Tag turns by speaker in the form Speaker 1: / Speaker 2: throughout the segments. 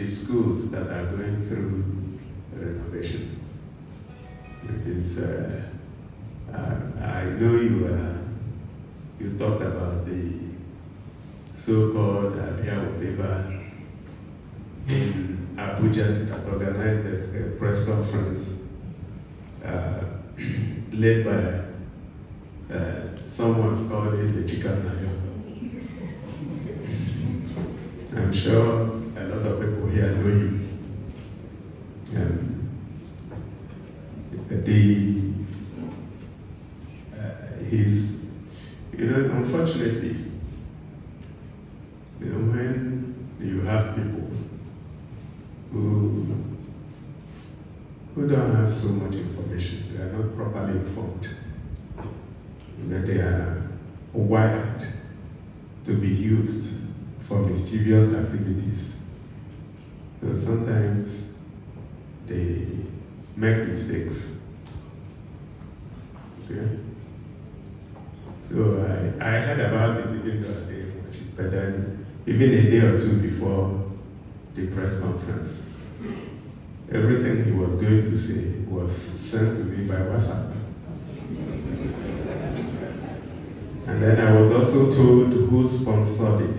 Speaker 1: the schools that are going through renovation. It is, I know you talked about the so-called Abia whatever in Abuja that organized a press conference led by someone called the chicken Naira. I'm sure a lot of people here know him. He's, unfortunately, when you have people who don't have so much information, they are not properly informed, that they are wired to be used for mischievous activities. So sometimes they make mistakes. Okay? So I heard about it even though I didn't watch it, but then even a day or two before the press conference, everything he was going to say was sent to me by WhatsApp. And then I was also told who sponsored it.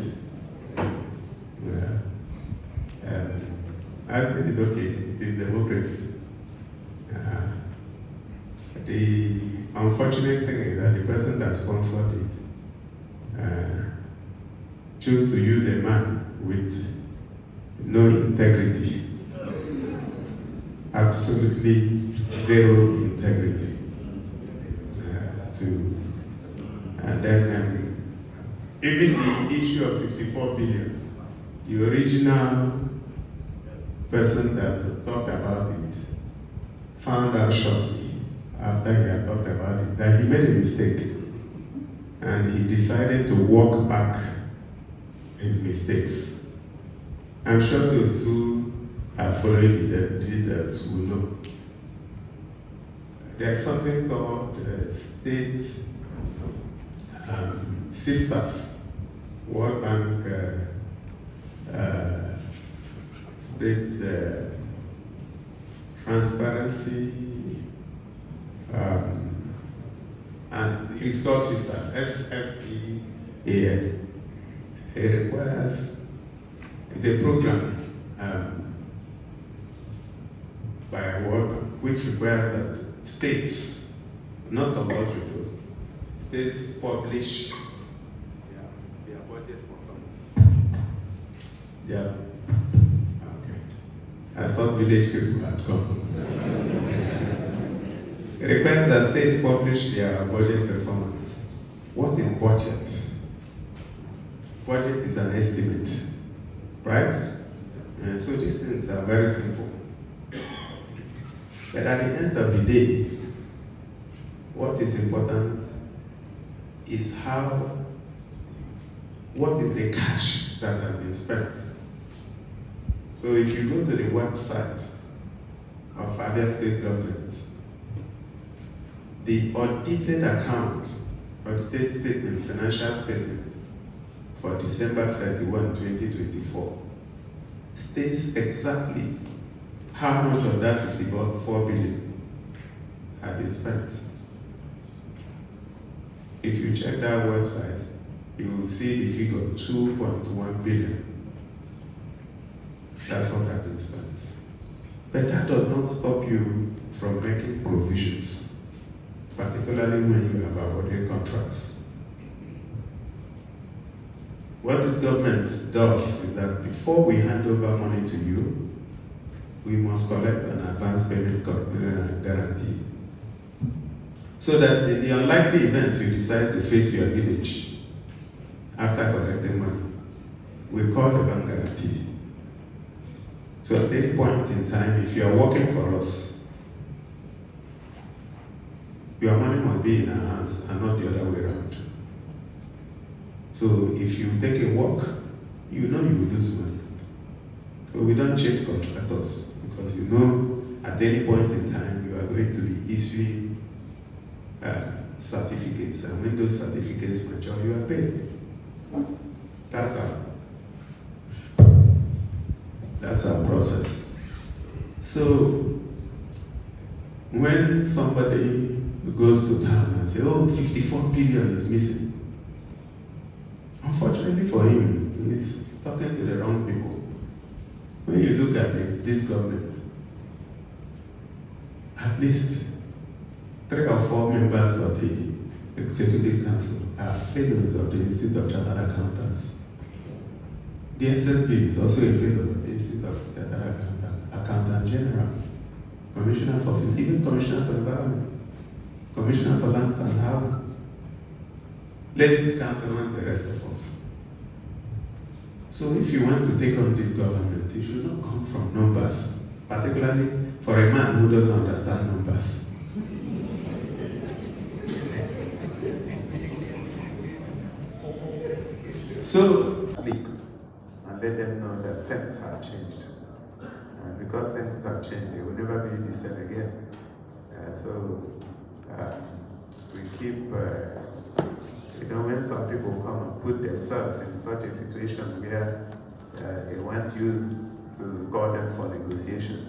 Speaker 1: I think it's okay, it is democracy. The unfortunate thing is that the person that sponsored it chose to use a man with no integrity. Absolutely zero integrity. And then even the issue of 54 billion, the original person that talked about it found out shortly after he had talked about it that he made a mistake, and he decided to walk back his mistakes. I'm sure those who are following the details will know. There's something called state sifters, World Bank, state transparency, and it's called sifters, SFEA. It requires, it's a program by a World Bank which requires that states, not compulsory, states publish their budget performance. Yeah. Okay. I thought village people had come. It requires that states publish their budget performance. What is budget? Budget is an estimate, right? And so these things are very simple. But at the end of the day, what is important is what is the cash that has been spent. So if you go to the website of Abia State government, the audited account, audited statement, financial statement for December 31, 2024 states exactly how much of that 54 billion had been spent. If you check that website, you will see the figure 2.1 billion. That's what has been spent. But that does not stop you from making provisions, particularly when you have awarded contracts. What this government does is that before we hand over money to you, we must collect an advance payment guarantee. So that in the unlikely event you decide to face your village after collecting money, we call the bank guarantee. So at any point in time, if you are working for us, your money must be in our hands and not the other way around. So if you take a walk, you know you will lose money. So we don't chase contractors because you know at any point in time you are going to be issuing certificates, and when those certificates mature, you are paid. That's our process. So when somebody goes to town and says, oh, 54 billion is missing, unfortunately for him, he's talking to the wrong people. When you look at this government, at least 3 or 4 members of the Executive Council are fellows of the Institute of Chartered Accountants. The SSG is also a fellow of the Institute of Chartered Accountant General, Commissioner for even Commissioner for Environment, Commissioner for Lands and Housing. Ladies count among the rest of us. So if you want to take on this government, it should not come from numbers, particularly for a man who doesn't understand numbers. So sleep and let them know that things have changed. And because things have changed, they will never be the same again. We keep, when some people come and put themselves in such a situation where they want you to call them for negotiation,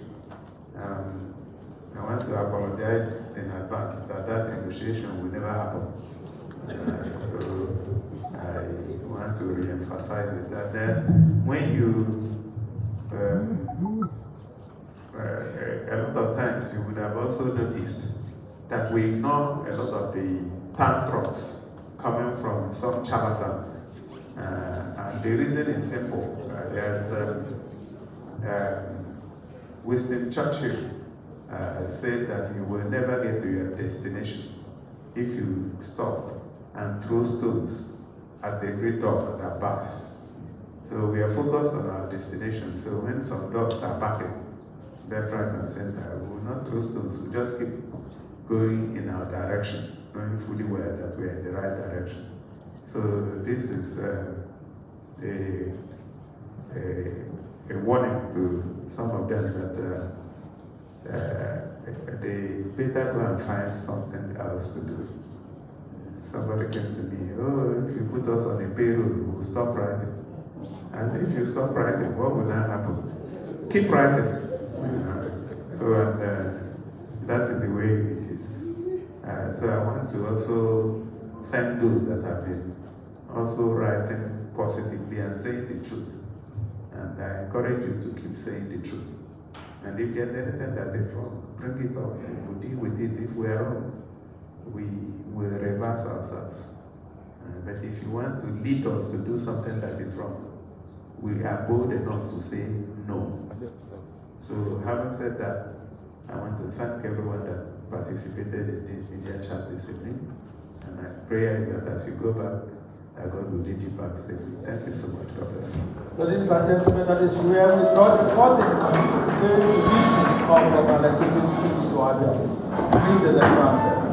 Speaker 1: I want to apologize in advance that negotiation will never happen. So I want to re-emphasize it, that then when you, a lot of times you would have also noticed that we ignore a lot of the tantrums coming from some charlatans. And the reason is simple. There's Winston Churchill said that you will never get to your destination if you stop and throw stones at every dog that barks. So we are focused on our destination. So when some dogs are barking left, right, and center, we will not throw stones. We just keep going in our direction, knowing fully well that we are in the right direction. So this is a warning to some of them that they better go and find something else to do. Somebody came to me, oh, if you put us on a payroll, we'll stop writing. And if you stop writing, what will now happen? Keep writing. That is the way it is. So I want to also thank those that have been also writing positively and saying the truth. And I encourage you to keep saying the truth. And if there's anything that is wrong, bring it up. We'll deal with it. If we are wrong, we will reverse ourselves. But if you want to lead us to do something that is wrong, we are bold enough to say no. So having said that, I want to thank everyone that participated in this media chat this evening. And my prayer is that as you go back, God will lead you back safely. Thank you so much. God bless you.
Speaker 2: Ladies and gentlemen, that is where we draw the curtain on the division of the legislative speech to others. Please, the left hand.